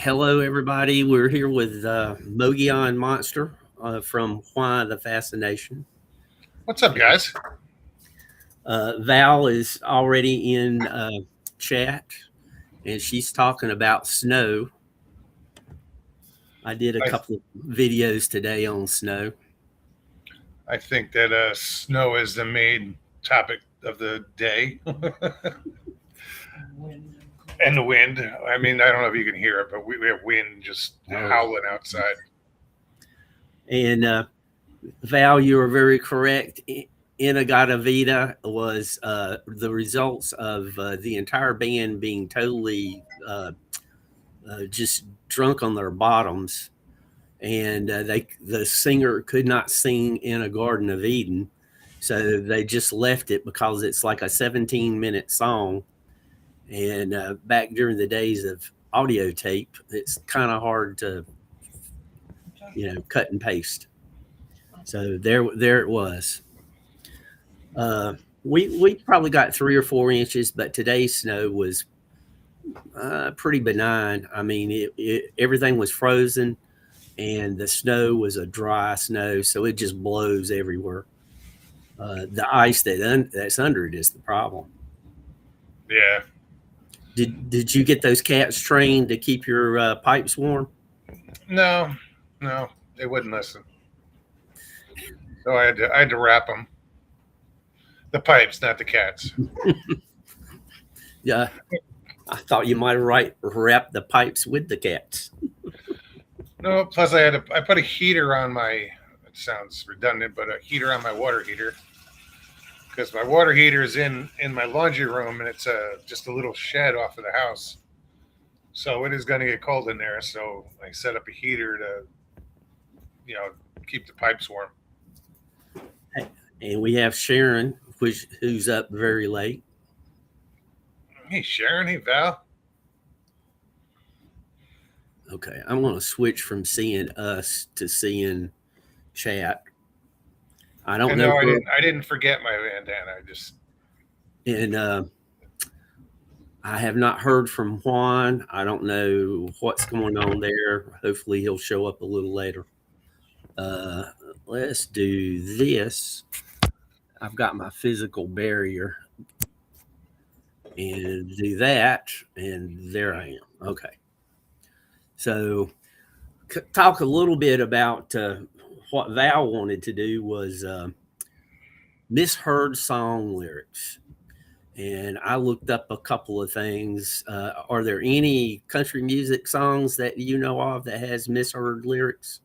Hello, everybody. We're here with Mogion Monster from Why the Fascination. What's up, guys? Val is already in chat, and she's talking about snow. I did a I couple of videos today on snow. I think that snow is the main topic of the day, and the wind. I mean, I don't know if you can hear it, but we have wind just Oh, howling outside. and Val, you were very correct. Inagata Vita was the results of the entire band being totally just drunk on their bottoms, and the singer could not sing in a Garden of Eden, so they just left it because it's like a 17-minute song, and back during the days of audio tape, it's kind of hard to cut and paste. So there it was. We probably got 3 or 4 inches, but today's snow was pretty benign. I mean, everything was frozen, and the snow was a dry snow, so it just blows everywhere. The ice that's under it is the problem. Yeah. Did you get those cats trained to keep your pipes warm? No, no, they wouldn't listen. So I had to wrap them. The pipes, not the cats. Yeah, I thought you might wrap the pipes with the cats. No, plus I put a heater on my. It sounds redundant, but a heater on my water heater because my water heater is in my laundry room and it's just a little shed off of the house. So it is going to get cold in there. So I set up a heater to, you know, keep the pipes warm. And we have Sharon, who's up very late. Hey, Sharon. Hey, Val. Okay, I'm going to switch from seeing us to seeing chat. I don't And know no, I where, didn't. I didn't forget my bandana. I just. and I have not heard from Juan. I don't know what's going on there. Hopefully, he'll show up a little later. Uh, let's do this. I've got my physical barrier and do that, and there I am. Okay. So, talk a little bit about what Val wanted to do was misheard song lyrics. And I looked up a couple of things. Are there any country music songs that you know of that has misheard lyrics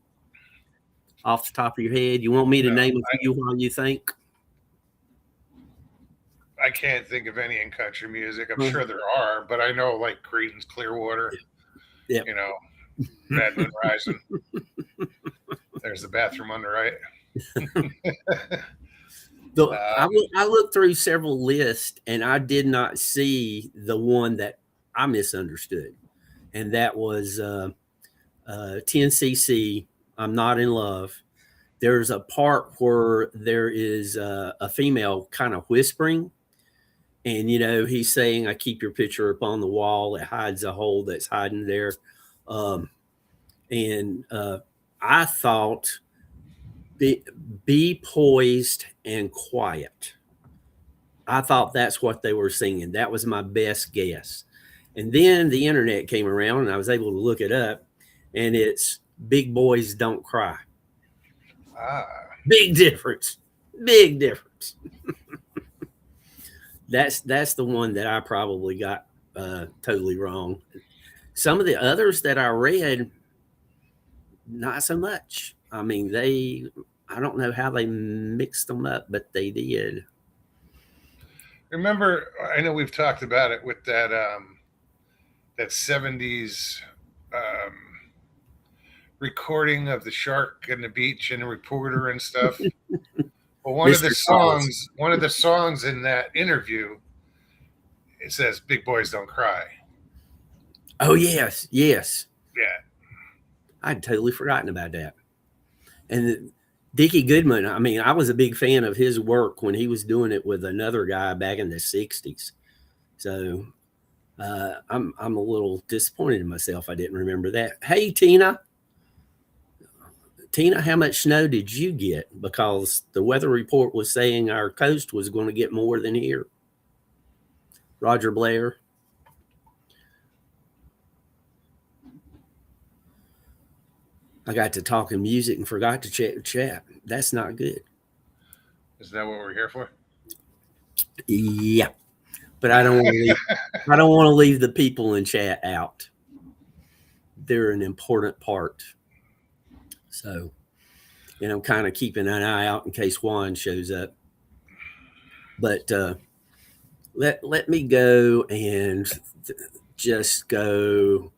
off the top of your head? You want me to No, name a few while you think? I can't think of any in country music. I'm Uh, sure there are, but I know like Creedence Clearwater. yeah. You know, Bad Moon Rising. There's the bathroom on the right. I looked through several lists and I did not see the one that I misunderstood, and that was 10cc. I'm not in love. There's a part where there is a female kind of whispering, and he's saying, "I keep your picture up on the wall. It hides a hole that's hiding there," um, and I thought, be poised and quiet. I thought that's what they were singing. That was my best guess. And then the internet came around and I was able to look it up, and it's Big Boys Don't Cry. ah, Big difference. Big difference. That's the one that I probably got totally wrong. Some of the others that I read, not so much. I mean, I don't know how they mixed them up, but they did. remember? I know we've talked about it with that '70s um, recording of the shark and the beach and the reporter and stuff. Well, Mr. Claus. one of the songs in that interview, it says "Big boys don't cry." Oh, yes, yes. Yeah, I'd totally forgotten about that. And Dickie Goodman, I mean, I was a big fan of his work when he was doing it with another guy back in the 60s. So I'm a little disappointed in myself. I didn't remember that. Hey, Tina. Tina, how much snow did you get? Because the weather report was saying our coast was going to get more than here. Roger Blair. I got to talking music and forgot to check the chat. That's not good. Is that what we're here for? Yeah, but I don't want to leave. I don't want to leave the people in chat out. They're an important part. So, and I'm kind of keeping an eye out in case Juan shows up. But let me go and just go.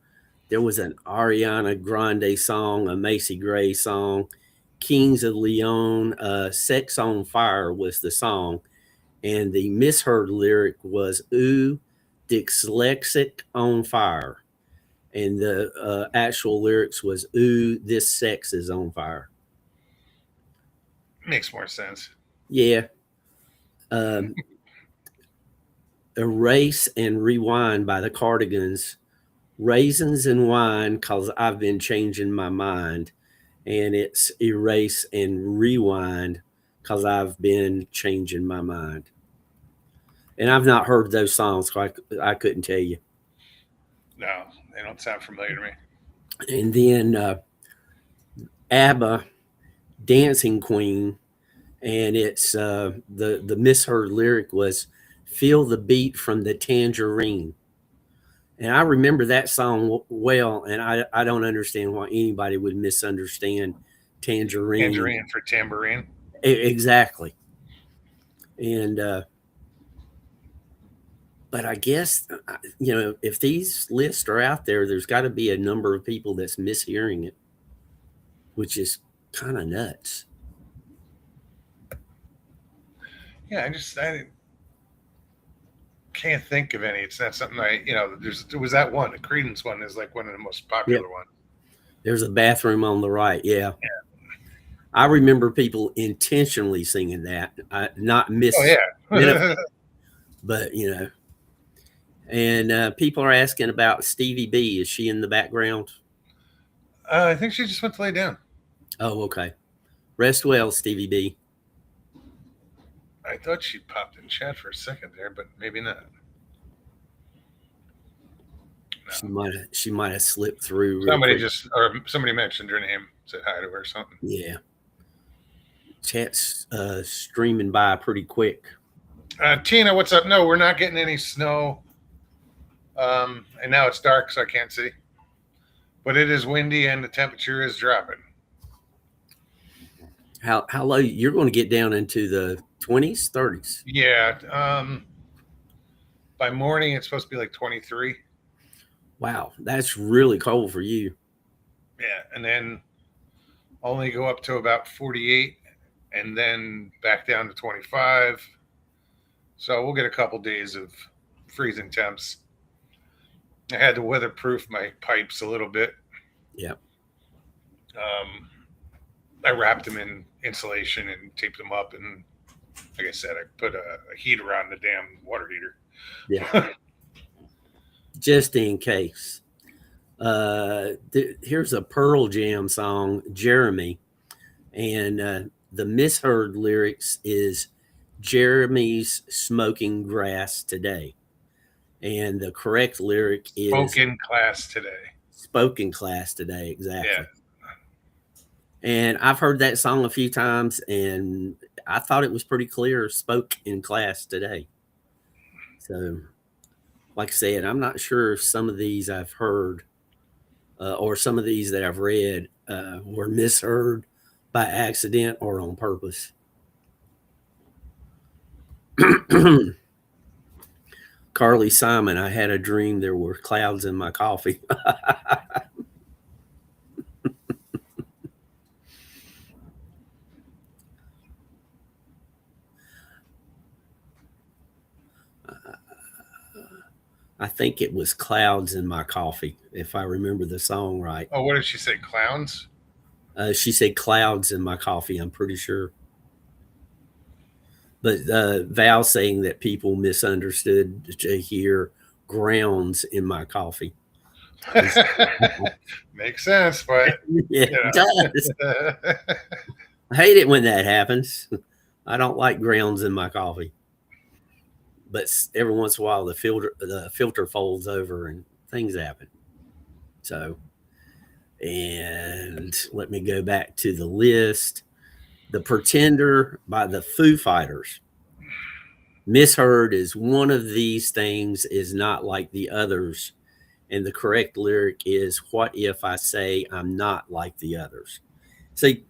There was an Ariana Grande song, a Macy Gray song, Kings of Leon, Sex on Fire was the song. And the misheard lyric was, ooh, dyslexic on fire. And the actual lyrics was, ooh, this sex is on fire. Makes more sense. Yeah. Erase and Rewind by the Cardigans. Raisins and Wine, because I've been changing my mind. And it's Erase and Rewind, because I've been changing my mind. And I've not heard those songs, so I couldn't tell you. No, they don't sound familiar to me. And then ABBA, Dancing Queen, and it's the misheard lyric was "Feel the beat from the tangerine." And I remember that song well, and I don't understand why anybody would misunderstand tangerine. Tangerine for tambourine. Exactly. And but I guess if these lists are out there, there's got to be a number of people that's mishearing it, which is kind of nuts. Yeah, I can't think of any. It's not something there was that one. The Credence one is like one of the most popular ones. There's a bathroom on the right. Yeah. I remember people intentionally singing that, not miss. Oh yeah. But and people are asking about Stevie B. Is she in the background? I think she just went to lay down. Oh, okay. Rest well, Stevie B. I thought she popped in chat for a second there, but maybe not. No. She might have slipped through. Somebody mentioned her name, said hi to her or something. Yeah. Chat's streaming by pretty quick. Tina, what's up? No, we're not getting any snow. And now it's dark, so I can't see. But it is windy and the temperature is dropping. How low? You're going to get down into the 20s, 30s? Yeah. By morning, it's supposed to be like 23. Wow, that's really cold for you. Yeah, and then only go up to about 48, and then back down to 25. So we'll get a couple days of freezing temps. I had to weatherproof my pipes a little bit. Yeah. I wrapped them in insulation and taped them up, and like I said, I put a heater on the damn water heater. Yeah. Just in case. Here's a Pearl Jam song, Jeremy, and the misheard lyrics is Jeremy's smoking grass today. And the correct lyric is spoken class today. Spoken class today, exactly. Yeah. And I've heard that song a few times, and I thought it was pretty clear, spoke in class today. So, like I said, I'm not sure if some of these I've heard or some of these that I've read were misheard by accident or on purpose. Carly Simon, I had a dream there were clouds in my coffee. I think it was Clouds in My Coffee, if I remember the song right. Oh, what did she say? Clowns? She said clouds in my coffee, I'm pretty sure. But Val saying that people misunderstood to hear grounds in my coffee. Makes sense, but It does. I hate it when that happens. I don't like grounds in my coffee, but every once in a while the filter folds over and things happen. So, and let me go back to the list. The Pretender by the Foo Fighters. Misheard is one of these things is not like the others. And the correct lyric is, what if I say I'm not like the others? See,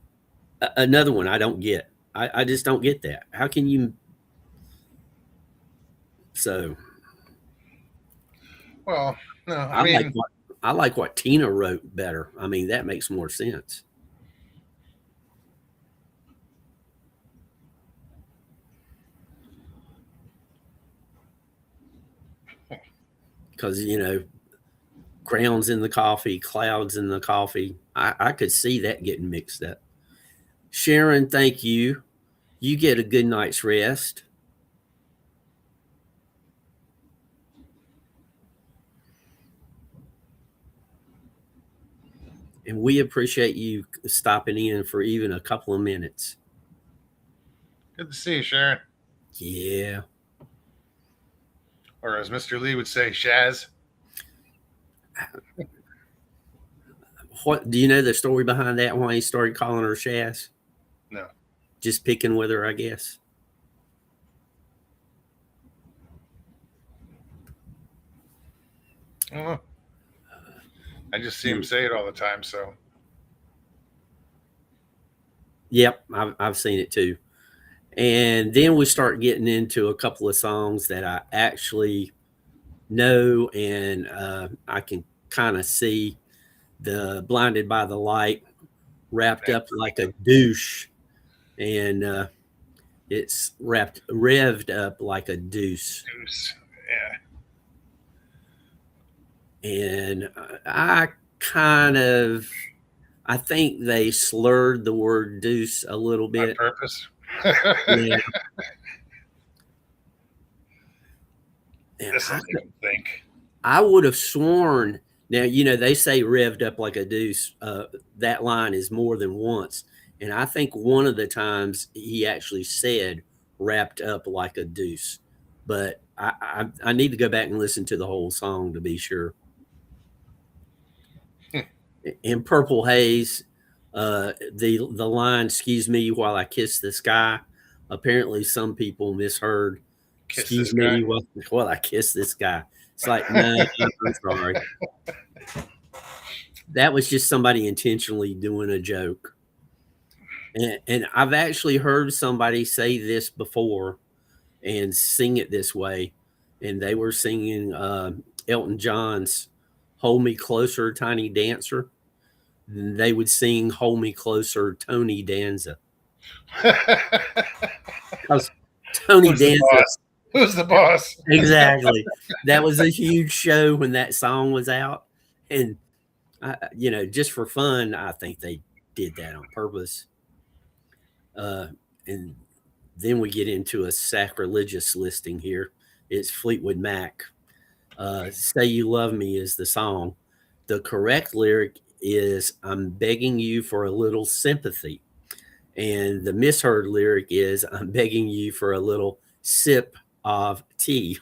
another one I don't get. I just don't get that. How can you? So, well, no, I like what Tina wrote better. I mean, that makes more sense. Because grounds in the coffee, clouds in the coffee. I could see that getting mixed up. Sharon, thank you. You get a good night's rest. And we appreciate you stopping in for even a couple of minutes. good to see you, Sharon. Yeah. Or as Mr. Lee would say, Shaz. What do you know the story behind that? Why he started calling her Shaz? No. Just picking with her, I guess. I don't know. I just see him say it all the time. So. Yep, I've seen it too. And then we start getting into a couple of songs that I actually know, and I can kind of see the Blinded by the Light wrapped up like a douche, and it's revved up like a deuce. Deuce. Yeah. And I think they slurred the word deuce a little bit. On purpose. Yeah. This doesn't even think. I would have sworn. Now, they say revved up like a deuce. That line is more than once. And I think one of the times he actually said wrapped up like a deuce. But I need to go back and listen to the whole song to be sure. In Purple Haze, the line "Excuse me while I kiss the sky." Apparently, some people misheard. Excuse me while I kiss this guy. It's like, no, I'm sorry. That was just somebody intentionally doing a joke. And I've actually heard somebody say this before and sing it this way. And they were singing Elton John's "Hold Me Closer, Tiny Dancer." And they would sing "Hold Me Closer, Tony Danza." Because Tony Danza. Who's the boss? Exactly. That was a huge show when that song was out. And, just for fun, I think they did that on purpose. And then we get into a sacrilegious listing here. It's Fleetwood Mac. "Say You Love Me" is the song. The correct lyric is, "I'm begging you for a little sympathy." And the misheard lyric is, "I'm begging you for a little sip of tea."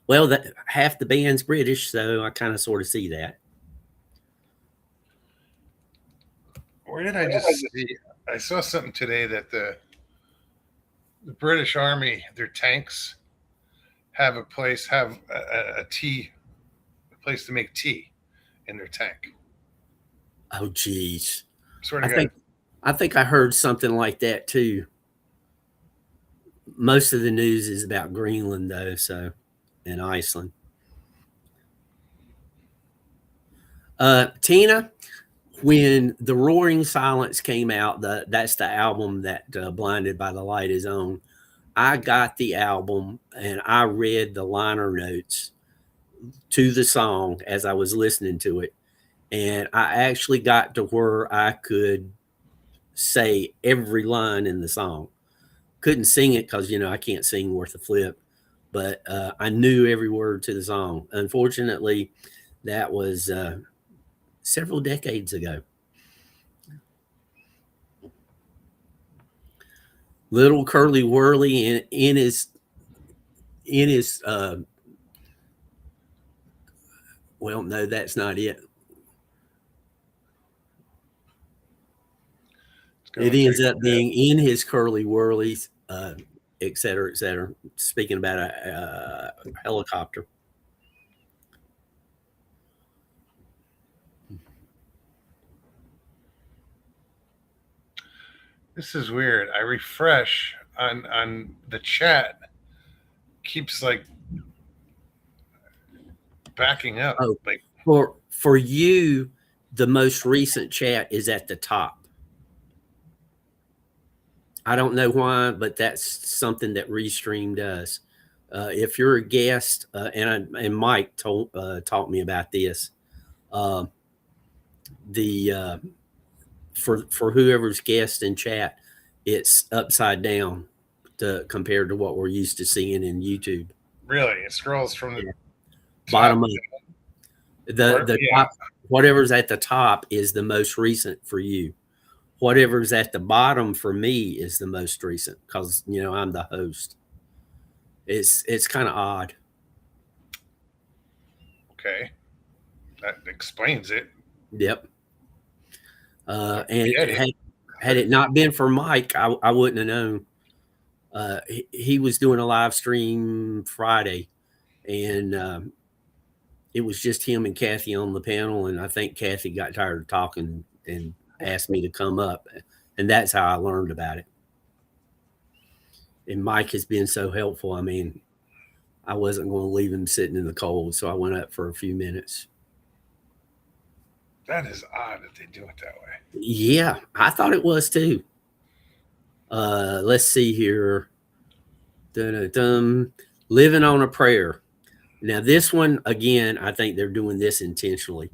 Well, half the band's British, so I kind of sort of see that. Where did I just see? I saw something today that the British Army, their tanks, have a place to make tea in their tank. Oh, geez. Swear to God. I think I heard something like that too. Most of the news is about Greenland, though, and Iceland. Tina, when The Roaring Silence came out, that's the album that Blinded by the Light is on. I got the album and I read the liner notes to the song as I was listening to it. And I actually got to where I could say every line in the song. couldn't sing it because I can't sing worth a flip, but I knew every word to the song. Unfortunately, that was several decades ago. Little Curly Whirly in his well, no, that's not it. It ends up being in his curly whirlies, et cetera, et cetera. Speaking about a helicopter. This is weird. I refresh on the chat, keeps like backing up. Oh, like for you, the most recent chat is at the top. I don't know why, but that's something that Restream does. If you're a guest, and Mike taught me about this, the for whoever's guest in chat, it's upside down compared to what we're used to seeing in YouTube. Really, it scrolls from the bottom up. The top, whatever's at the top is the most recent for you. Whatever's at the bottom for me is the most recent because I'm the host. It's kind of odd. Okay, that explains it. Yep. And had it not been for Mike, I wouldn't have known. He was doing a live stream Friday, and it was just him and Kathy on the panel. And I think Kathy got tired of talking and asked me to come up. And that's how I learned about it. And Mike has been so helpful. I mean, I wasn't going to leave him sitting in the cold, so I went up for a few minutes. That is odd that they do it that way. Yeah, I thought it was too. Let's see here. Dun-dun-dun. Living on a Prayer. Now, this one, again, I think they're doing this intentionally.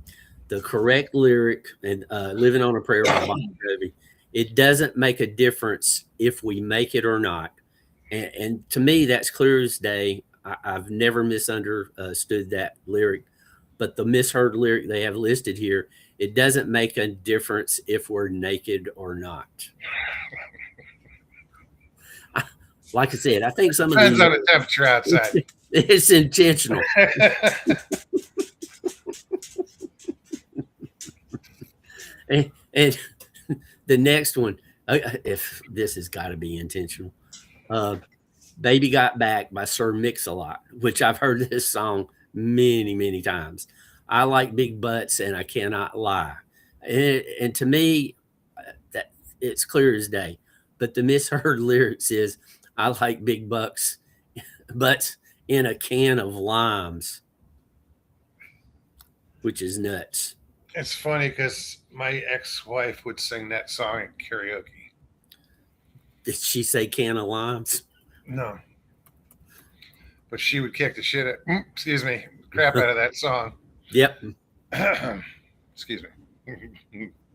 The correct lyric, and Living on a Prayer by Bon Jovi, it doesn't make a difference if we make it or not. And to me, that's clear as day. I've never misunderstood that lyric. But the misheard lyric they have listed here, it doesn't make a difference if we're naked or not. Like I said, I think some of depends on the temperature outside. It's intentional. and the next one, if this has got to be intentional, Baby Got Back by Sir Mix-a-Lot, which I've heard this song many, many times. I like big butts and I cannot lie. And to me, that it's clear as day. But the misheard lyrics is, I like big butts in a can of limes, which is nuts. It's funny because my ex-wife would sing that song at karaoke. Did she say can of limes? No. But she would kick the shit crap out of that song. Yep. Excuse me.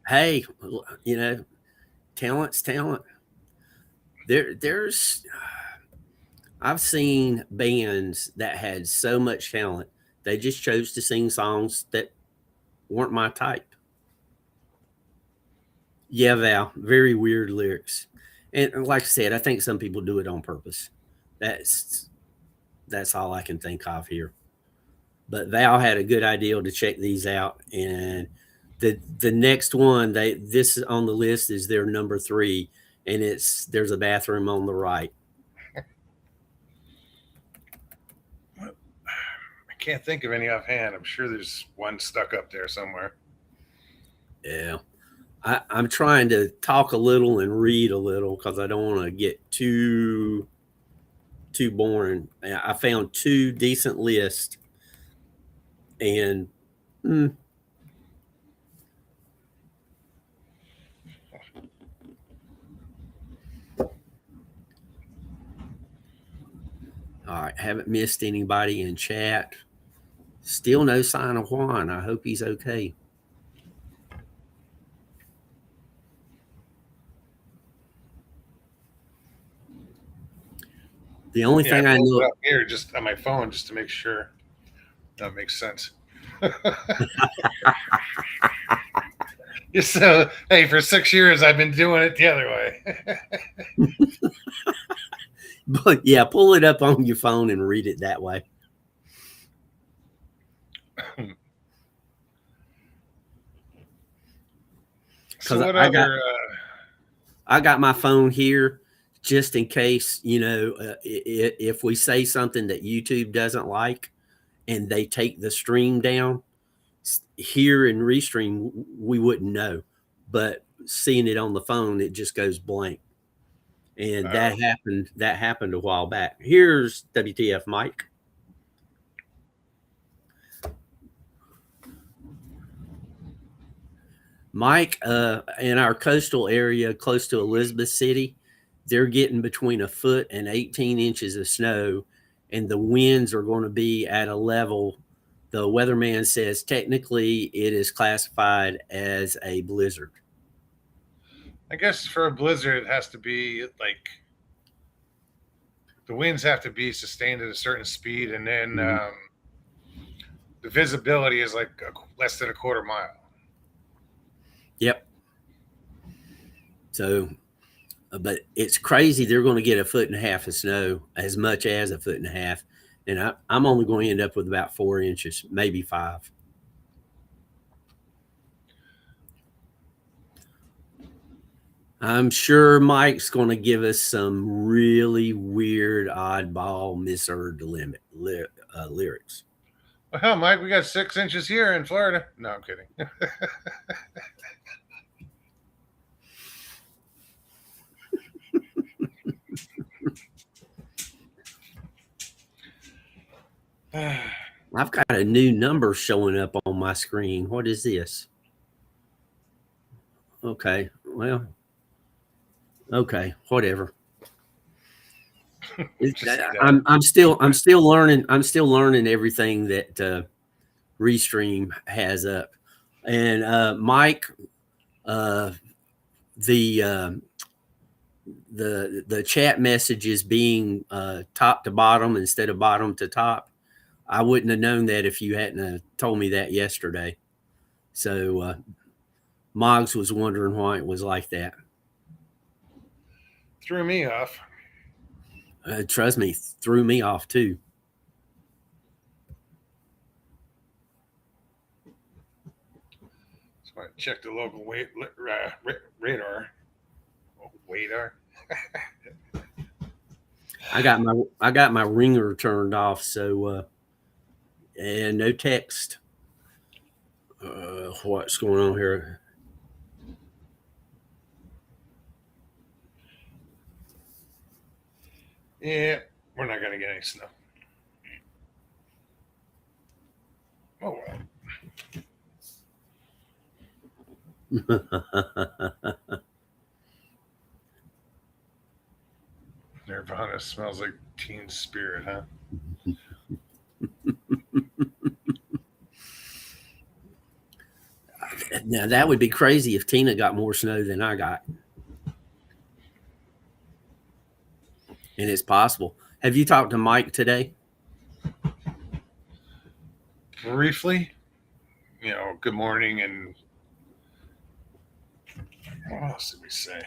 Hey, talent's talent. There's I've seen bands that had so much talent, they just chose to sing songs that weren't my type. Yeah, Val, very weird lyrics. And like I said, I think some people do it on purpose. That's all I can think of here. But Val had a good idea to check these out. And the next one, this on the list is their number 3, and there's a bathroom on the right. I can't think of any offhand. I'm sure there's one stuck up there somewhere. Yeah. I'm trying to talk a little and read a little because I don't want to get too boring. I found 2 decent lists, and all right, haven't missed anybody in chat. Still no sign of Juan. I hope he's okay. The only Yeah, I thing I pulled it know, up here just on my phone just to make sure that makes sense. So, hey, for 6 years I've been doing it the other way. but yeah, pull it up on your phone and read it that way. So Because what other? I got my phone here just in case, if we say something that YouTube doesn't like and they take the stream down, here in Restream, we wouldn't know. But seeing it on the phone, it just goes blank. And that happened a while back. Here's WTF Mike. Mike, in our coastal area close to Elizabeth City, they're getting between a foot and 18 inches of snow, and the winds are going to be at a level. The weatherman says technically it is classified as a blizzard. I guess for a blizzard, it has to be like the winds have to be sustained at a certain speed, and then Mhm. the visibility is like less than a quarter mile. Yep. So, but it's crazy. They're going to get a foot and a half of snow, as much as a foot and a half. And I'm only going to end up with about 4 inches, maybe 5. I'm sure Mike's going to give us some really weird, oddball, misheard lyrics. Well, hell, Mike, we got 6 inches here in Florida. No, I'm kidding. I've got a new number showing up on my screen. What is this? Okay, well, okay, whatever. I'm still learning. I'm still learning everything that Restream has up. And Mike, uh, the the chat message is being top to bottom instead of bottom to top. I wouldn't have known that if you hadn't told me that yesterday. So Mogs was wondering why it was like that. Threw me off. Trust me, threw me off too. So I checked the local radar. Oh, radar. I got my ringer turned off, so and no text. What's going on here? Yeah, we're not gonna get any snow. Oh well. Nirvana smells like Teen Spirit, huh? Now that would be crazy if Tina got more snow than I got, and it's possible. Have you talked to Mike today? Briefly, good morning, and what else did we say?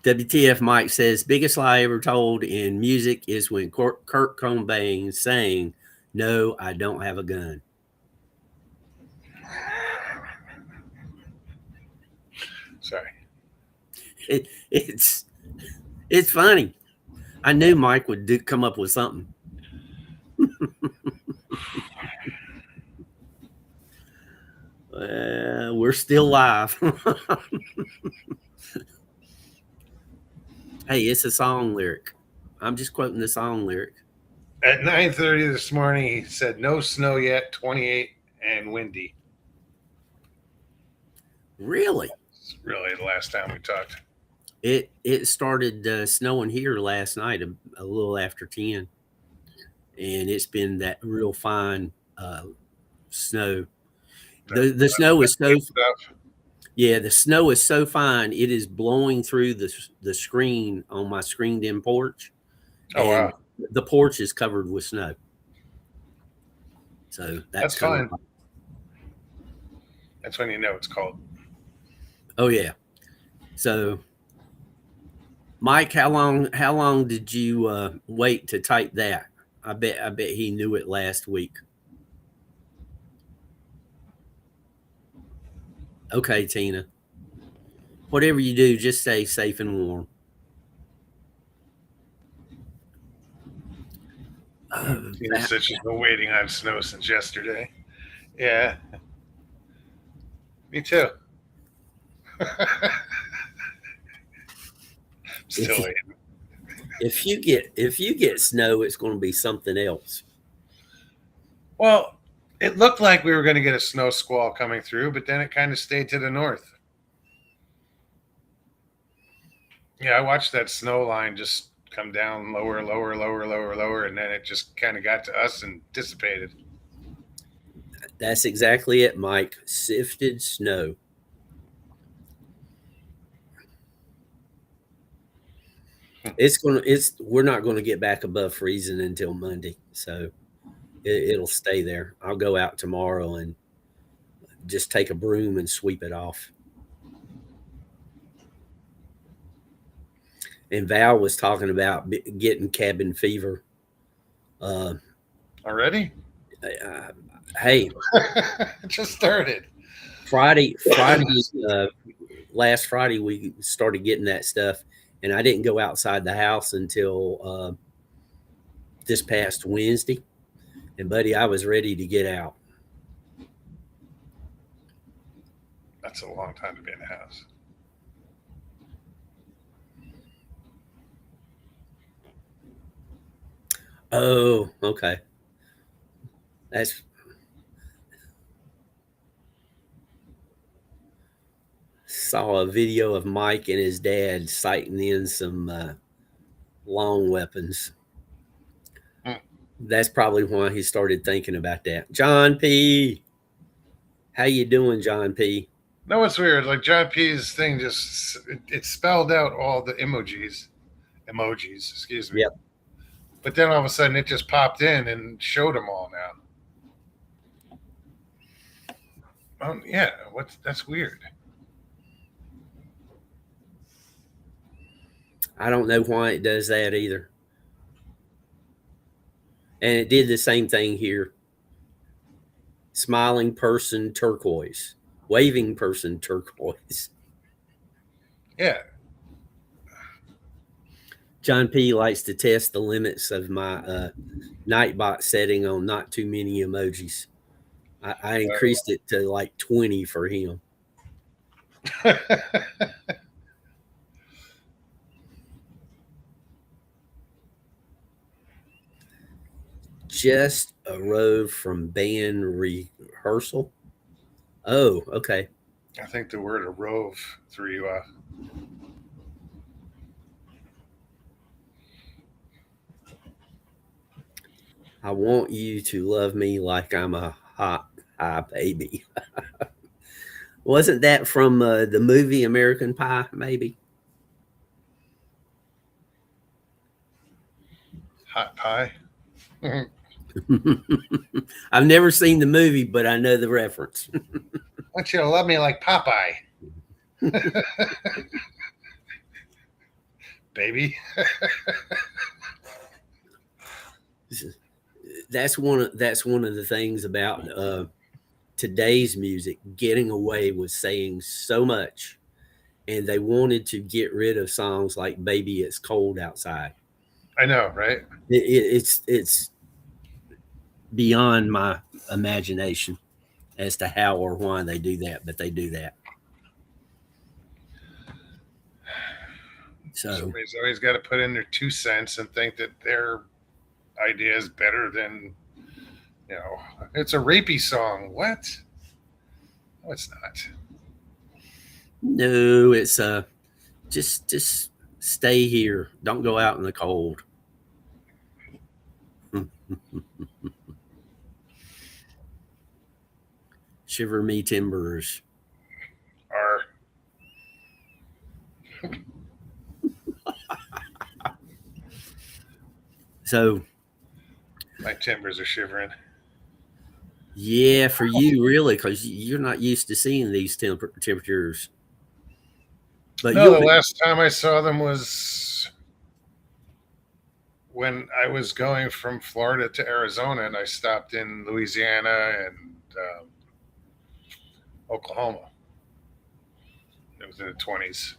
WTF Mike says, biggest lie ever told in music is when Kurt Cobain sang, "No, I don't have a gun." Sorry. It's funny. I knew Mike would come up with something. We're still live. Hey, it's a song lyric. I'm just quoting the song lyric. At 9:30 this morning, he said, "No snow yet, 28 and windy." Really? It's really the last time we talked. It started snowing here last night, a little after 10, and it's been that real fine snow. The snow is so stuff. Yeah, the snow is so fine; it is blowing through the screen on my screened-in porch, Oh and wow, the porch is covered with snow. So that's that's kind of fine. That's when you know it's cold. oh yeah. So Mike, how long did you wait to type that? I bet he knew it last week. Okay, Tina. Whatever you do, just stay safe and warm. Tina said she's been waiting on snow since yesterday. Yeah, me too. Still if waiting. if you get snow, it's going to be something else. Well, it looked like we were going to get a snow squall coming through, but then it kind of stayed to the north. Yeah, I watched that snow line just come down lower, lower, lower, lower, lower, and then it just kind of got to us and dissipated. That's exactly it, Mike. Sifted snow. It's we're not gonna get back above freezing until Monday, so it'll stay there. I'll go out tomorrow and just take a broom and sweep it off. And Val was talking about getting cabin fever. Uh, Already? uh, hey, It just started. Friday, last Friday we started getting that stuff, and I didn't go outside the house until this past Wednesday. And buddy, I was ready to get out. That's a long time to be in the house. Oh, okay. That's saw a video of Mike and his dad sighting in some long weapons. Hmm. That's probably why he started thinking about that. John P, how you doing, John P? No, it's weird. Like John P's thing just it spelled out all the emojis. Excuse me. Yep. But then all of a sudden it just popped in and showed them all now. Yeah, that's weird. I don't know why it does that either. And it did the same thing here. Smiling person turquoise, waving person turquoise. Yeah. John P likes to test the limits of my Nightbot setting on not too many emojis. I increased it to like 20 for him. Just arrived from band rehearsal. Oh, okay. I think the word "arove" threw you off. I want you to love me like I'm a hot pie baby. Wasn't that from the movie American Pie? Maybe. Hot pie. I've never seen the movie, but I know the reference. I want you to love me like Popeye, baby. That's one of the things about today's music getting away with saying so much, and they wanted to get rid of songs like "Baby It's Cold Outside." I know, right? It's beyond my imagination as to how or why they do that, but they do that. So Somebody's always got to put in their 2 cents and think that their idea is better than, it's a rapey song. What? No, it's not. no, it's just stay here. Don't go out in the cold. Shiver me timbers. Or So My timbers are shivering. yeah, for you really, because you're not used to seeing these temperatures. But No, you'll the be last time I saw them was when I was going from Florida to Arizona, and I stopped in Louisiana and Oklahoma. It was in the 20s.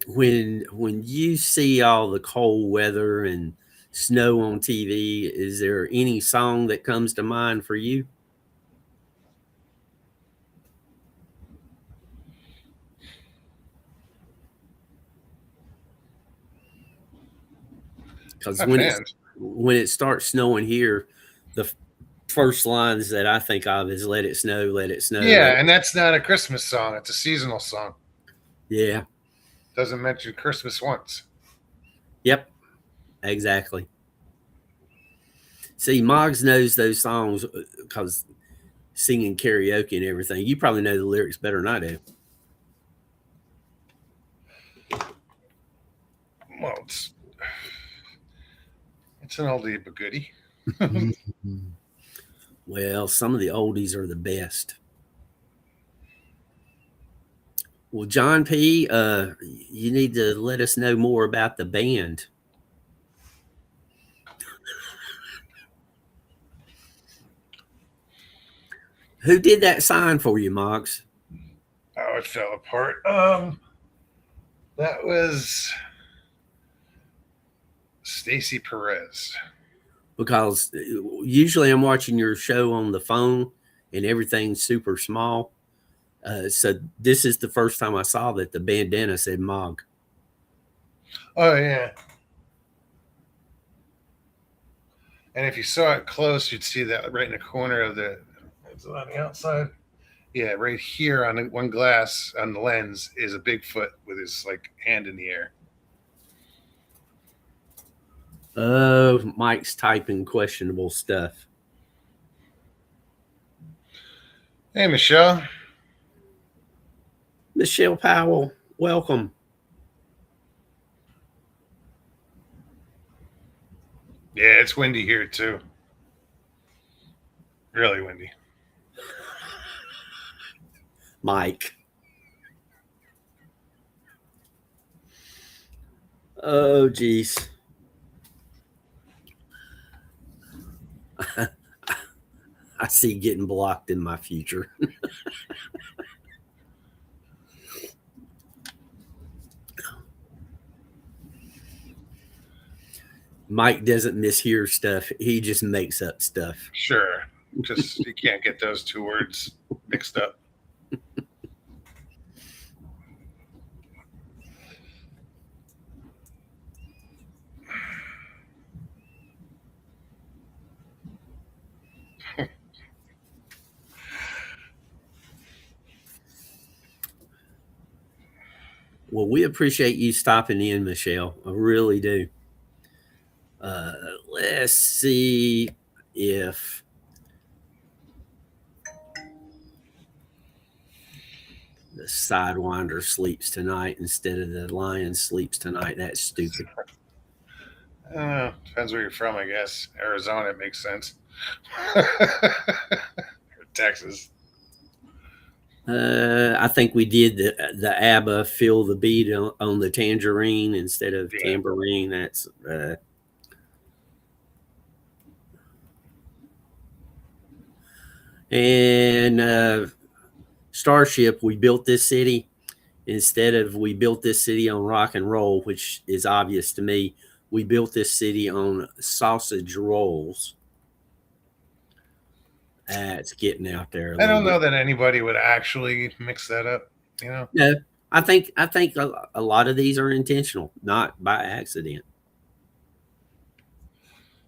when you see all the cold weather and snow on TV, is there any song that comes to mind for you? Because Offhand. when it starts snowing here, the first lines that I think of is "Let it snow, let it snow, let Yeah, it." and that's not a Christmas song. It's a seasonal song. Yeah, Doesn't mention Christmas once. yep, exactly. See, Moggs knows those songs because singing karaoke and everything. You probably know the lyrics better than I do. Well, it's an oldie but goodie. Well, some of the oldies are the best. Well, John P., you need to let us know more about the band. Who did that sign for you, Moggs? Oh, it fell apart. That was Stacy Perez. Because usually I'm watching your show on the phone and everything's super small. So this is the first time I saw that the bandana said Mog. Oh yeah. And if you saw it close, you'd see that right in the corner of the. It's on the outside. Yeah, right here on one glass on the lens is a Bigfoot with his like hand in the air. Oh, Mike's typing questionable stuff. Hey, Michelle. Michelle Powell, welcome. Yeah, it's windy here too. Really windy. Mike. Oh, geez. I see getting blocked in my future. Mike doesn't mishear stuff. He just makes up stuff. Sure. Just you can't get those two words mixed up. Well, we appreciate you stopping in, Michelle. I really do. Uh, let's see if the Sidewinder sleeps tonight instead of the Lion sleeps tonight. That's stupid. Depends where you're from, I guess. Arizona, it makes sense. Texas. I think we did the ABBA "Feel the Beat" on the tangerine instead of Yeah. tambourine. That's and Starship. We built this city instead of we built this city on rock and roll, which is obvious to me. We built this city on sausage rolls. It's getting out there. I don't know that anybody would actually mix that up. You know. No, I think a lot of these are intentional, not by accident.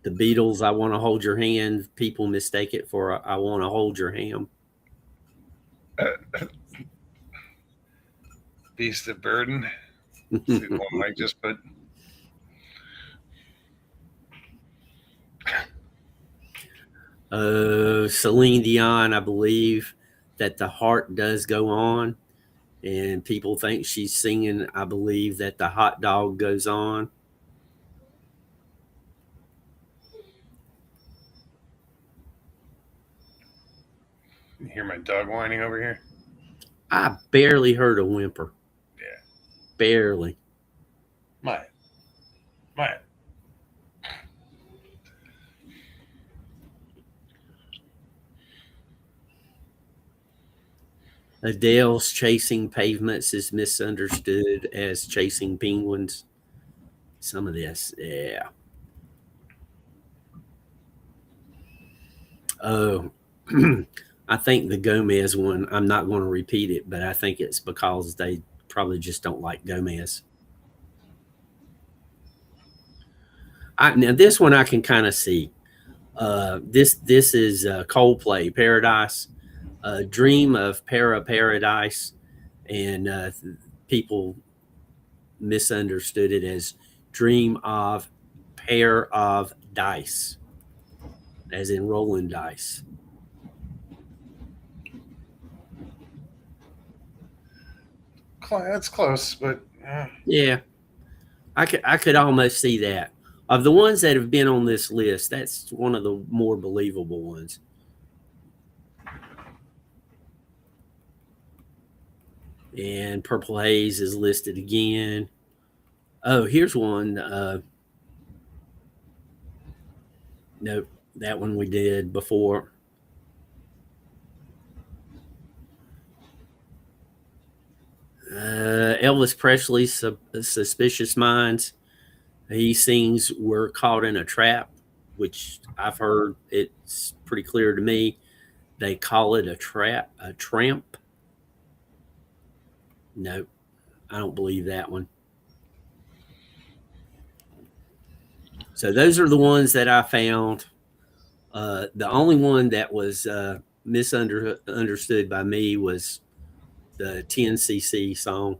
The Beatles, "I Want to Hold Your Hand," people mistake it for "I Want to Hold Your Ham." Beast of Burden. See the one Mike just put. Celine Dion, I believe that the heart does go on, and people think she's singing "I Believe That the Hot Dog Goes On." You hear my dog whining over here? I barely heard a whimper. Yeah. Barely. Maya. Maya. Adele's chasing pavements is misunderstood as chasing penguins. Some of this, yeah. Oh, I think the Gomez one, I'm not going to repeat it, but I think it's because they probably just don't like Gomez. Now, this one I can kind of see. This is Coldplay, Paradise. Dream of Paradise, and people misunderstood it as Dream of Pair of Dice, as in rolling dice. That's close, but Yeah, I could almost see that. Of the ones that have been on this list, that's one of the more believable ones. And Purple Haze is listed again. Oh, here's one. Nope, that one we did before. Elvis Presley's Suspicious Minds. He sings We're Caught in a Trap, which I've heard it's pretty clear to me. They call it a trap, a tramp. Nope, I don't believe that one. So those are the ones that I found. The only one that was misunderstood by me was the 10cc song.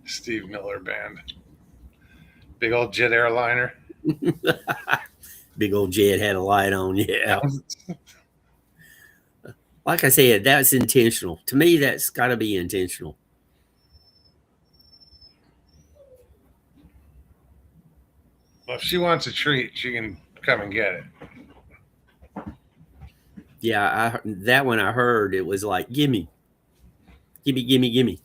Steve Miller Band. Big old jet airliner. Big old jet had a light on, yeah. Like I said, that's intentional. To me, that's got to be intentional. Well, if she wants a treat, she can come and get it. Yeah, that one I heard, it was like, gimme, gimme, gimme, gimme.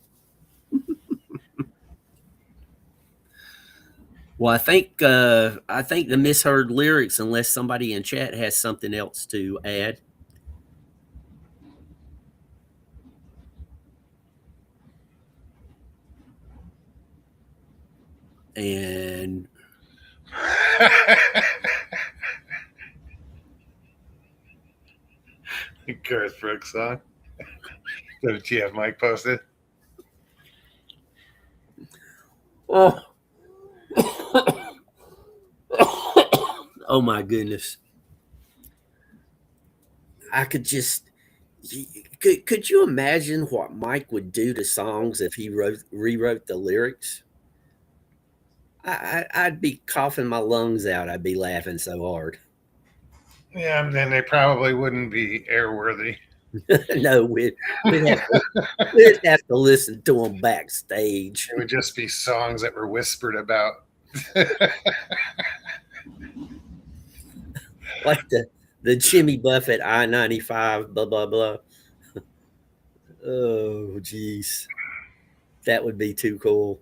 Well, I think the misheard lyrics, unless somebody in chat has something else to add. And Garth Brooks song. WTF Mike posted. oh, oh my goodness! I could just could you imagine what Mike would do to songs if he rewrote the lyrics? I'd be coughing my lungs out. I'd be laughing so hard. Yeah, and then they probably wouldn't be airworthy. No, we'd have to listen to them backstage. It would just be songs that were whispered about. Like the Jimmy Buffett I-95, blah blah blah. Oh, geez, that would be too cool.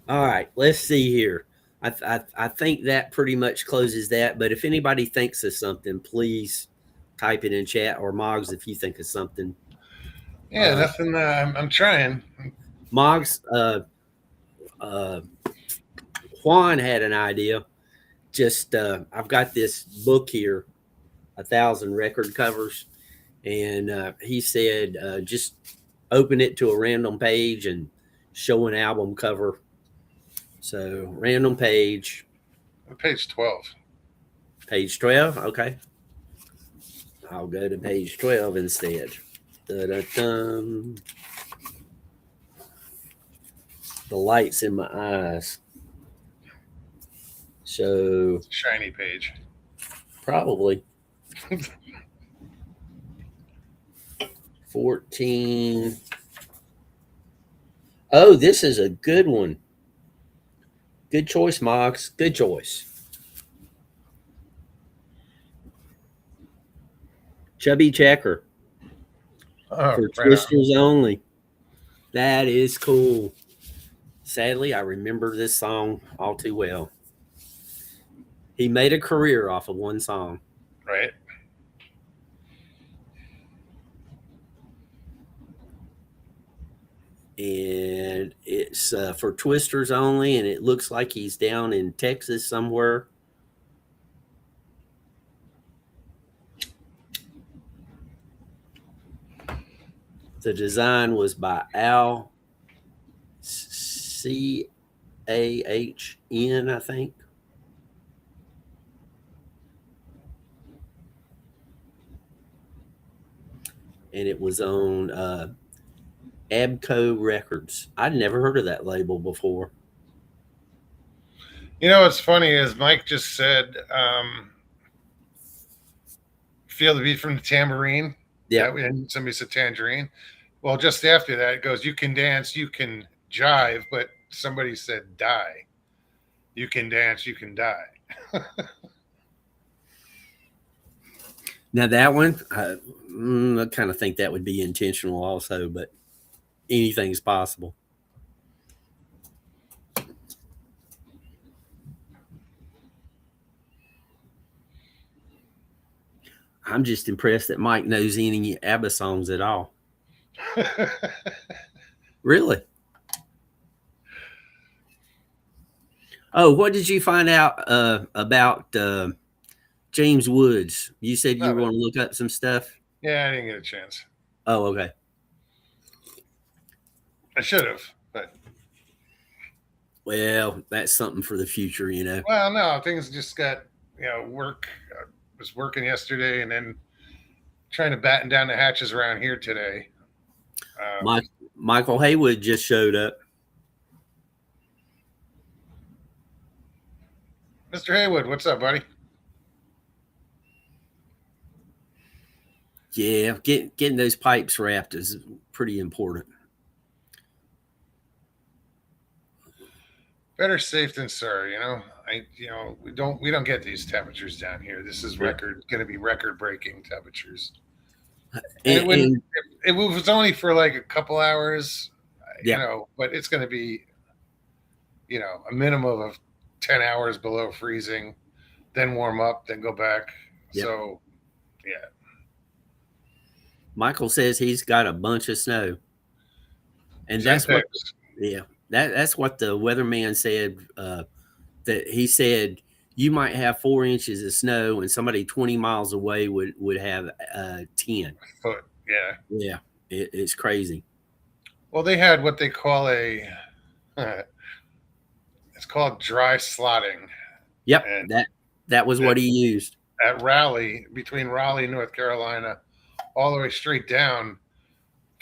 All right, let's see here. I think that pretty much closes that. But if anybody thinks of something, please type it in chat, or Mogs if you think of something. Yeah, nothing. I'm trying. Mogs, Juan had an idea. Just I've got this book here, 1,000 record covers, and he said just open it to a random page and show an album cover. So random page. Page 12. Page 12. Okay. I'll go to page 12 instead. Da-da-dum. The light's in my eyes. So Shiny page. Probably. 14. Oh, this is a good one. Good choice, Mogs. Good choice. Chubby Checker Oh, for right on. Twisters only. That is cool. Sadly, I remember this song all too well. He made a career off of one song. Right. And it's for Twisters only, and it looks like he's down in Texas somewhere. The design was by Al Cahn, I think. And it was on Abco Records. I'd never heard of that label before. You know what's funny is Mike just said, "Feel the beat from the tambourine." Yeah. And somebody said tangerine. Well, just after that, it goes, "You can dance, you can jive," but somebody said die. You can dance, you can die. Now that one, I kind of think that would be intentional also, but anything's possible. I'm just impressed that Mike knows any ABBA songs at all. Really? Oh, what did you find out about James Woods? You said you were No, going to look up some stuff. yeah, I didn't get a chance. Oh, okay. I should have, but Well, that's something for the future, you know. well, no, things just got work. I was working yesterday, and then trying to batten down the hatches around here today. Mike, Michael Haywood just showed up. Mr. Haywood, what's up, buddy? Yeah, getting those pipes wrapped is pretty important. Better safe than sorry. We don't get these temperatures down here. This is Yeah. going to be record breaking temperatures. And it And, wouldn't. and It was only for like a couple hours, yeah, but it's going to be a minimum of 10 hours below freezing, then warm up, then go back. yeah. So yeah, Michael says he's got a bunch of snow, and send that's what. pics. Yeah, that's what the weatherman said. That he said you might have 4 inches of snow, and somebody 20 miles away would have 10. Foot. Yeah. Yeah, it's crazy. Well, they had what they call a. It's called dry slotting, Yep, and that was what he used. at Raleigh, between Raleigh, North Carolina, all the way straight down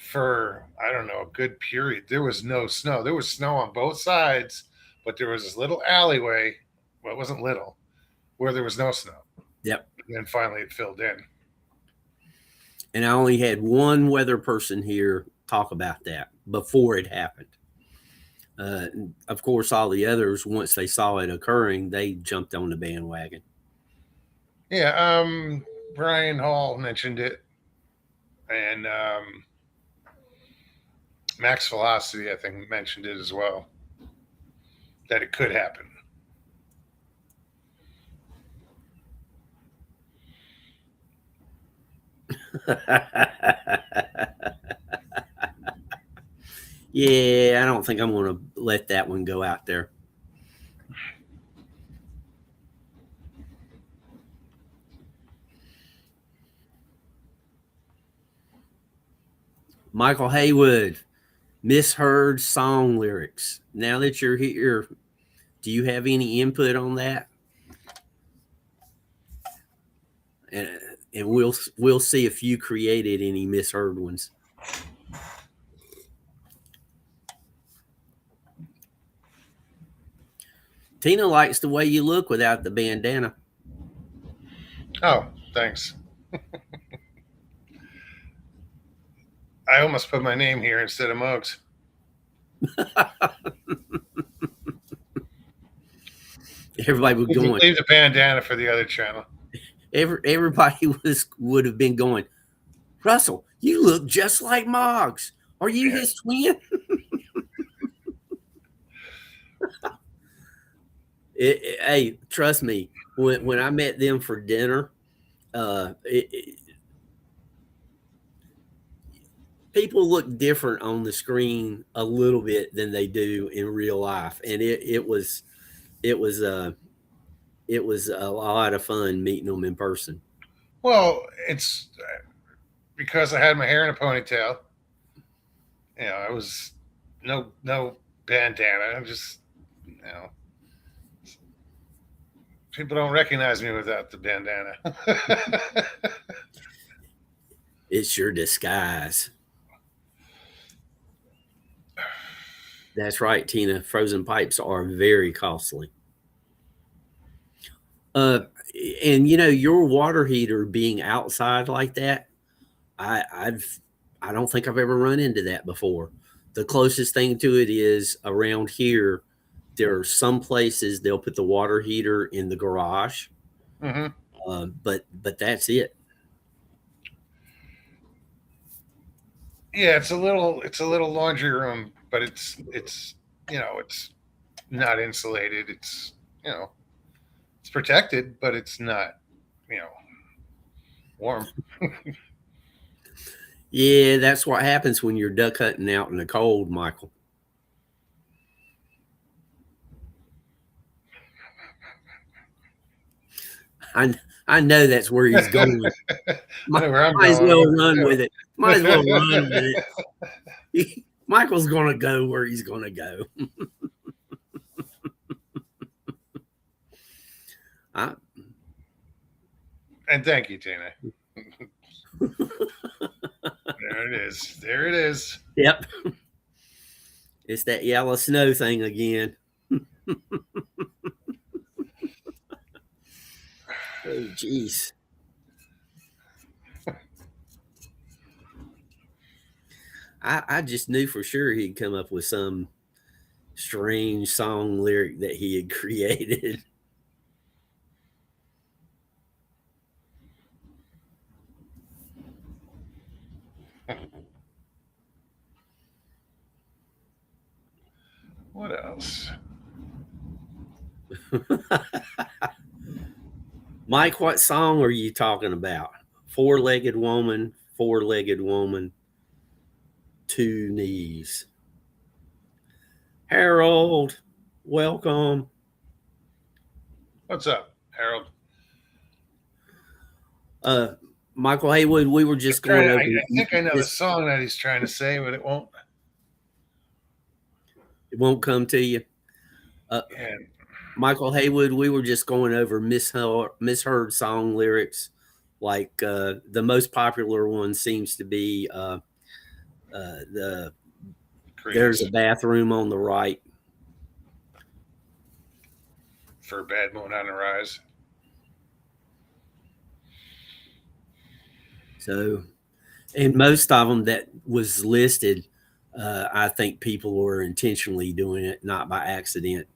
for I don't know a good period. There was no snow. There was snow on both sides, but there was this little alleyway. Well, it wasn't little, where there was no snow. Yep. And then finally it filled in. And I only had one weather person here talk about that before it happened. Of course, all the others, once they saw it occurring, they jumped on the bandwagon. Yeah, Brian Hall mentioned it, and Max Velocity, I think, mentioned it as well, that it could happen. Yeah, I don't think I'm going to let that one go out there. Michael Haywood, misheard song lyrics. Now that you're here, do you have any input on that? And, and we'll see if you created any misheard ones. Tina likes the way you look without the bandana. Oh, thanks. I almost put my name here instead of Mogs. everybody was going. Leave the bandana for the other channel. Everybody would have been going. Russell, you look just like Moggs. Are you Yeah. his twin? Hey, trust me. When I met them for dinner, uh, it, it, people look different on the screen a little bit than they do in real life, and it was it was a lot of fun meeting them in person. Well, it's because I had my hair in a ponytail. I was no bandana. I'm just people don't recognize me without the bandana. It's your disguise. That's right, Tina. Frozen pipes are very costly. Uh, and your water heater being outside like that, I've I don't think I've ever run into that before. The closest thing to it is around here. There are some places they'll put the water heater in the garage, Hmm. but that's it. Yeah, it's a little laundry room, but it's not insulated. It's protected, but it's not you know warm. Yeah, that's what happens when you're duck hunting out in the cold, Michael. I I know that's where he's going. I Might, know where I'm might as going well with run with it. Might as well run with it it. Michael's going to go where he's going to go. I, and thank you, Tina. There it is. There it is. yep, it's that yellow snow thing again. Oh, jeez. I just knew for sure he'd come up with some strange song lyric that he had created. What else? Mike, what song are you talking about? Four legged woman, two knees. Harold, welcome. What's up, Harold? Uh, Michael Haywood, we were just going Trying. I, over I think I know the this. song that he's trying to say, but it won't. It won't come to you. Uh, And Michael Haywood, we were just going over misheard song lyrics. Like the most popular one seems to be the "There's a Creedence bathroom on the right." for Bad Moon on the Rise. So, and most of them that was listed, I think people were intentionally doing it, not by accident.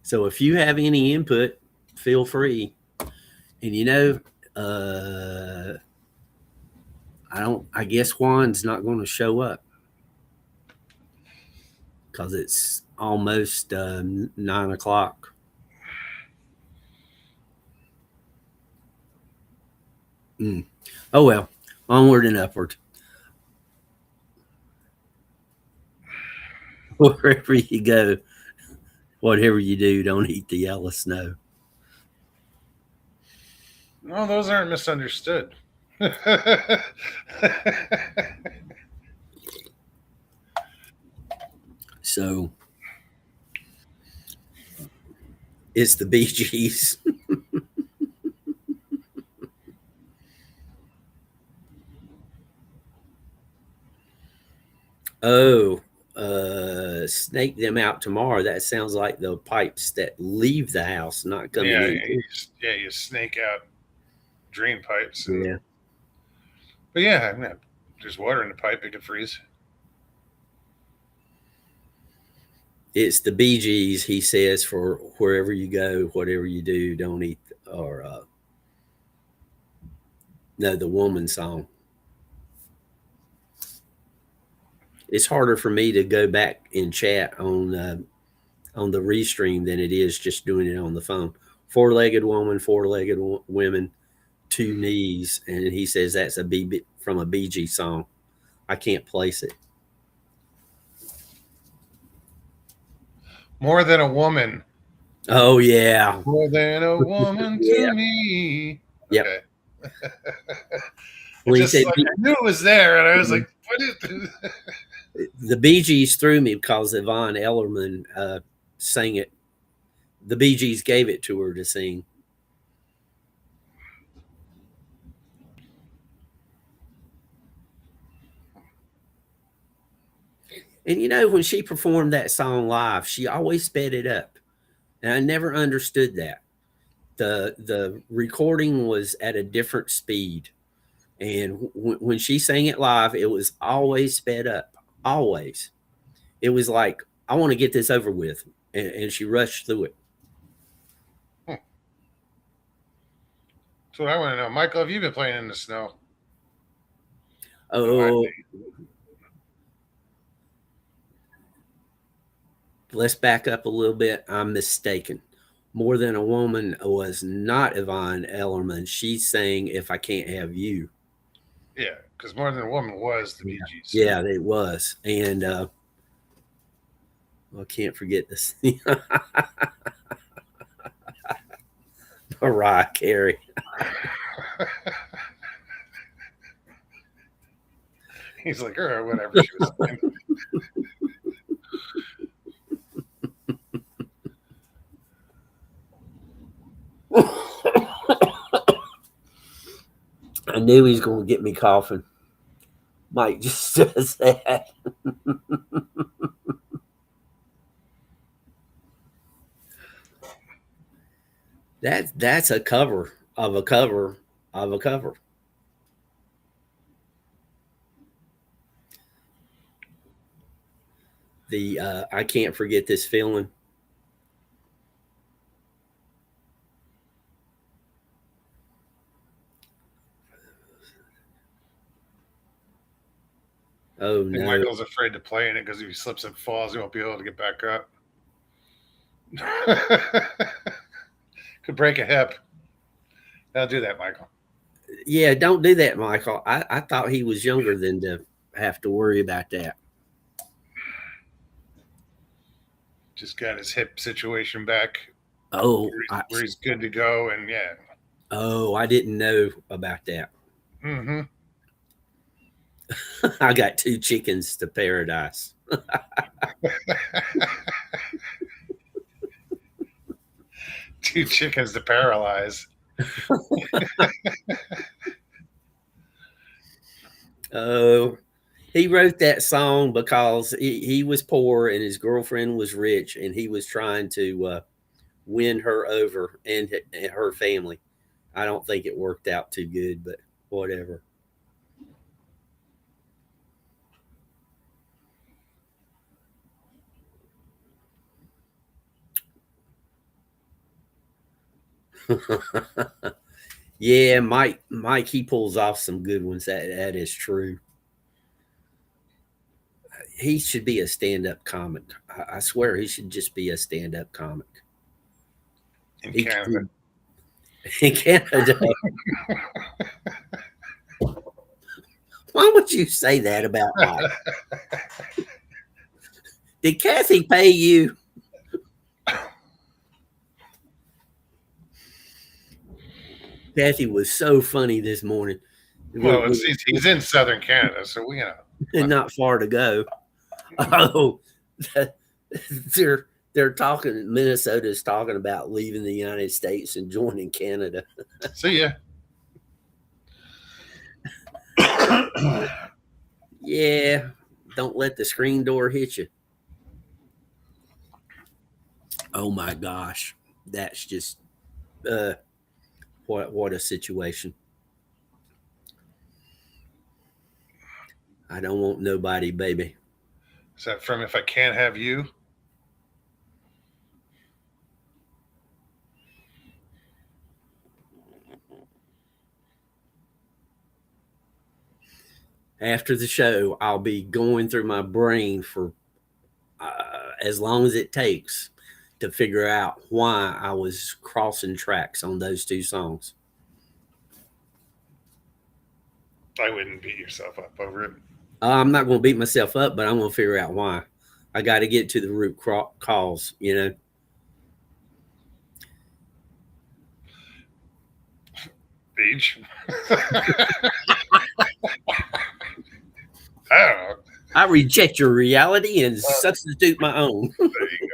So, if you have any input, feel free. And I don't. I guess Juan's not going to show up because it's almost 9 o'clock. Mm. Oh well, onward and upward. Wherever you go, whatever you do, don't eat the yellow snow. No, those aren't misunderstood. So it's the Bee Gees. Oh, snake them out tomorrow. That sounds like the pipes that leave the house, not coming Yeah, in. you snake out drain pipes, Yeah. but yeah, I mean, there's water in the pipe; it could freeze. It's the Bee Gees. He says, "For wherever you go, whatever you do, don't eat." Or no, the woman song. It's harder for me to go back and chat on the restream than it is just doing it on the phone. Four-legged woman, four-legged women, two knees, and he says that's from a Bee Gees song. I can't place it. More than a woman. Oh yeah, More than a woman yeah, to me. yep. Okay. When he Just said like I knew it was there, and I was like, "What is this?" the Bee Gees threw me because Yvonne Ellerman sang it. The Bee Gees gave it to her to sing. And you know, when she performed that song live, she always sped it up. And I never understood that. The recording was at a different speed. And when she sang it live, it was always sped up. Always. It was like, I want to get this over with. And she rushed through it. So I want to know, Michael, have you been playing in the snow? No, Oh, let's back up a little bit. I'm mistaken. More Than a Woman was not Yvonne Ellerman. She's saying If I Can't Have You. yeah, because More Than a Woman was the Bee Gees. Yeah, it was. And I can't forget this. Mariah Carey. He's like, or whatever she was saying. I knew he was going to get me coughing. Mike just does that. That's a cover of a cover of a cover. The I Can't Forget This Feeling. Oh I think no. Michael's afraid to play in it because if he slips and falls, he won't be able to get back up. Could break a hip. Don't do that, Michael. Yeah, don't do that, Michael. I thought he was younger than to have to worry about that. Just got his hip situation back Oh, where he's good to go, and yeah. Oh, I didn't know about that. Mm-hmm. I got two chickens to paradise. Two chickens to paralyze. Oh, he wrote that song because he was poor and his girlfriend was rich, and he was trying to win her over and her family. I don't think it worked out too good, but whatever. Yeah, Mike, he pulls off some good ones. That is true. He should be a stand-up comic. I swear he should just be a stand-up comic. In He, Canada. in Canada. Why would you say that about Mike? Did Kathy pay you? Kathy was so funny this morning. Well, he's in southern Canada, so we And not far to go. Oh, they're talking. Minnesota's talking about leaving the United States and joining Canada. See ya. Yeah, don't let the screen door hit you. Oh my gosh, that's just what a situation. I don't want nobody, baby. Is that from If I Can't Have You? after the show, I'll be going through my brain for as long as it takes to figure out why I was crossing tracks on those two songs. I wouldn't beat yourself up over it. I'm not going to beat myself up, but I'm going to figure out why. I got to get to the root cause, you know. Age. I don't know. I reject your reality and substitute my own. There you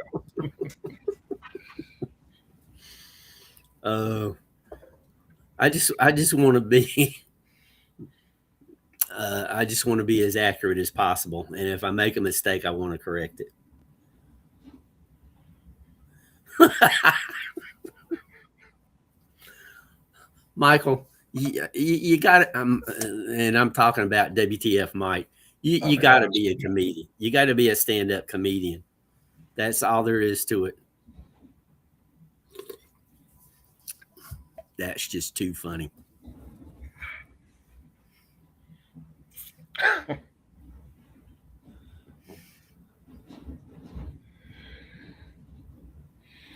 go. I just want to be. I just want to be as accurate as possible, and if I make a mistake, I want to correct it. Michael, you got it. And I'm talking about WTF Mike. You got to be a comedian. You got to be a stand-up comedian. That's all there is to it. That's just too funny.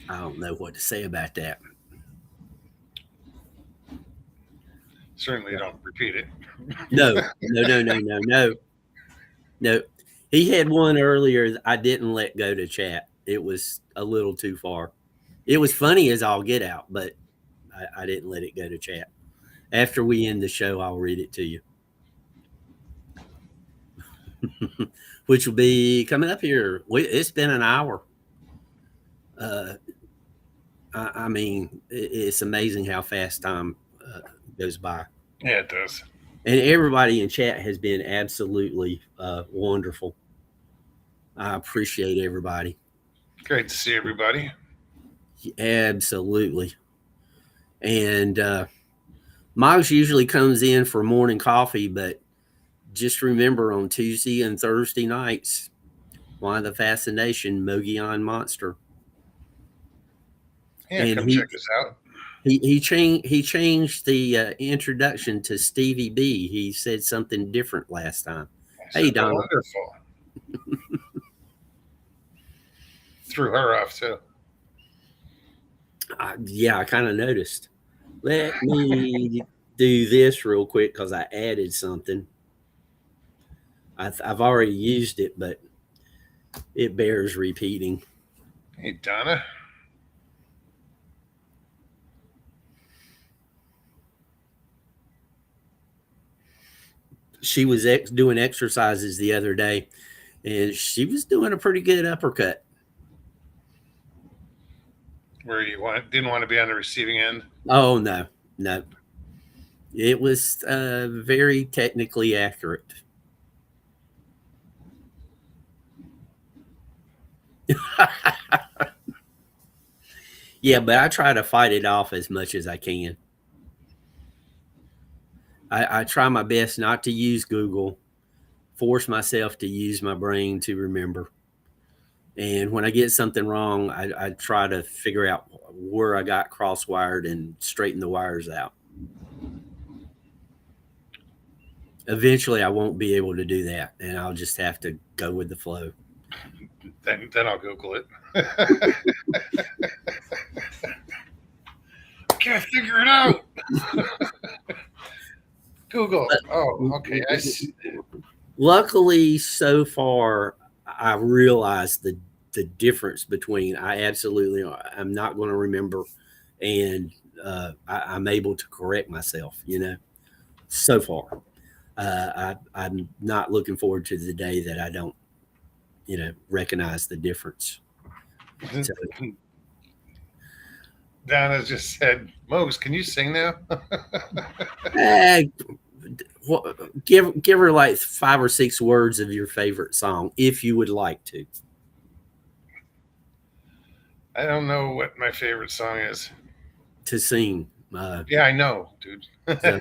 I don't know what to say about that. Certainly don't repeat it. No. He had one earlier I didn't let go to chat. It was a little too far. It was funny as all get out, but I didn't let it go to chat. After we end the show, I'll read it to you. Which will be coming up here. It's been an hour. I mean, it's amazing how fast time goes by. Yeah, it does. And everybody in chat has been absolutely wonderful. I appreciate everybody. Great to see everybody. Absolutely. And Mogs usually comes in for morning coffee, but just remember on Tuesday and Thursday nights, Why the Fascination, Mogion Monster. Yeah, and come check us out. He changed the introduction to Stevie B. He said something different last time. Hey, Don. Wonderful. Threw her off too. Yeah, I kind of noticed. Let me do this real quick because I added something. I've already used it, but it bears repeating. Hey, Donna. She was doing exercises the other day, and she was doing a pretty good uppercut. Where you didn't want to be on the receiving end? Oh, no. It was very technically accurate. Yeah, but I try to fight it off as much as I can. I try my best not to use Google, force myself to use my brain to remember. And when I get something wrong, I try to figure out where I got cross-wired and straighten the wires out. Eventually, I won't be able to do that, and I'll just have to go with the flow. Then I'll Google it. Can't figure it out. Google. Oh, okay. I see. Luckily, so far, I realized the difference between I'm not going to remember, and I'm able to correct myself. So far, I'm not looking forward to the day that I don't, recognize the difference. So, Donna just said, "Mogs, can you sing now?" Give her like 5 or 6 words of your favorite song, if you would like to. I don't know what my favorite song is to sing. Yeah, I know, dude. So,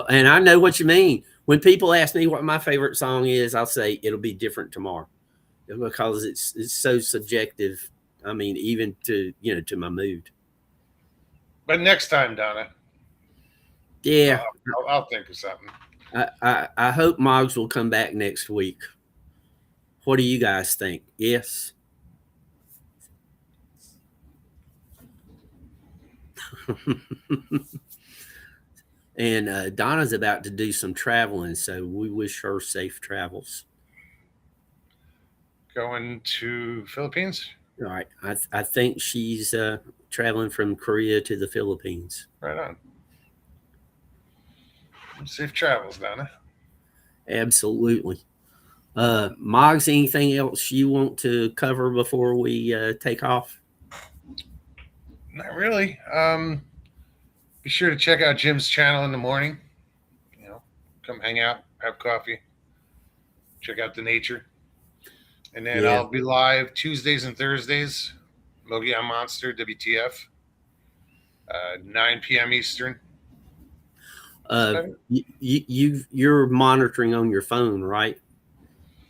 and I know what you mean. When people ask me what my favorite song is, I'll say it'll be different tomorrow, because it's so subjective. I mean, even to my mood. But next time, Donna. Yeah, I'll think of something. I hope Mogs will come back next week. What do you guys think? Yes. And Donna's about to do some traveling, so we wish her safe travels. Going to Philippines. All right, I think she's traveling from Korea to the Philippines. Right on. Safe travels, Donna. Absolutely. Moggs, anything else you want to cover before we take off? Not really. Be sure to check out Jim's channel in the morning. You know, come hang out, have coffee, check out the nature. And then Yeah. I'll be live Tuesdays and Thursdays. Mogi on Monster, WTF, 9 p.m. Eastern. You're monitoring on your phone, right?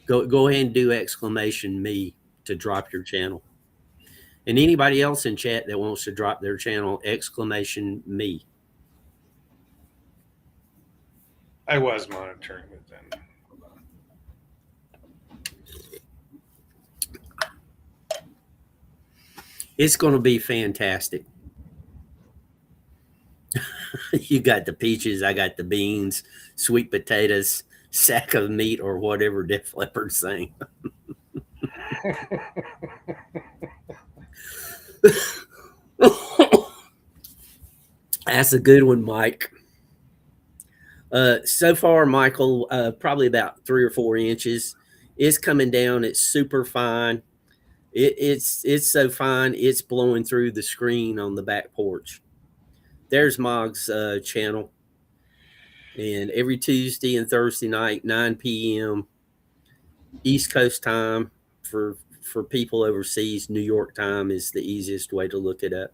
Go ahead and do exclamation me to drop your channel. And anybody else in chat that wants to drop their channel, exclamation me. I was monitoring it then. It's going to be fantastic. You got the peaches, I got the beans, sweet potatoes, sack of meat, or whatever Def Leppard's saying. That's a good one, Mike. So far, Michael, probably about 3 or 4 inches. It's coming down. It's super fine. It's so fine. It's blowing through the screen on the back porch. There's Mog's channel, and every Tuesday and Thursday night, 9 p.m. East Coast time for people overseas. New York time is the easiest way to look it up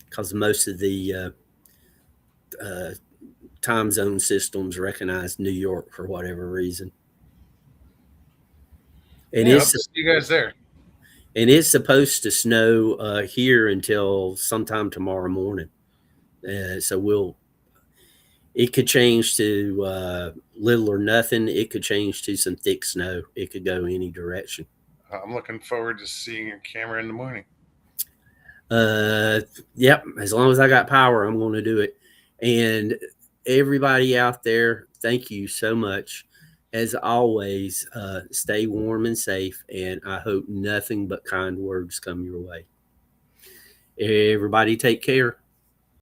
because most of the time zone systems recognize New York for whatever reason. And yeah, I'll see you guys there. And it's supposed to snow here until sometime tomorrow morning. So it could change to little or nothing. It could change to some thick snow. It could go any direction. I'm looking forward to seeing your camera in the morning. Yep. As long as I got power, I'm going to do it. And everybody out there, thank you so much. As always, stay warm and safe, and I hope nothing but kind words come your way. Everybody take care.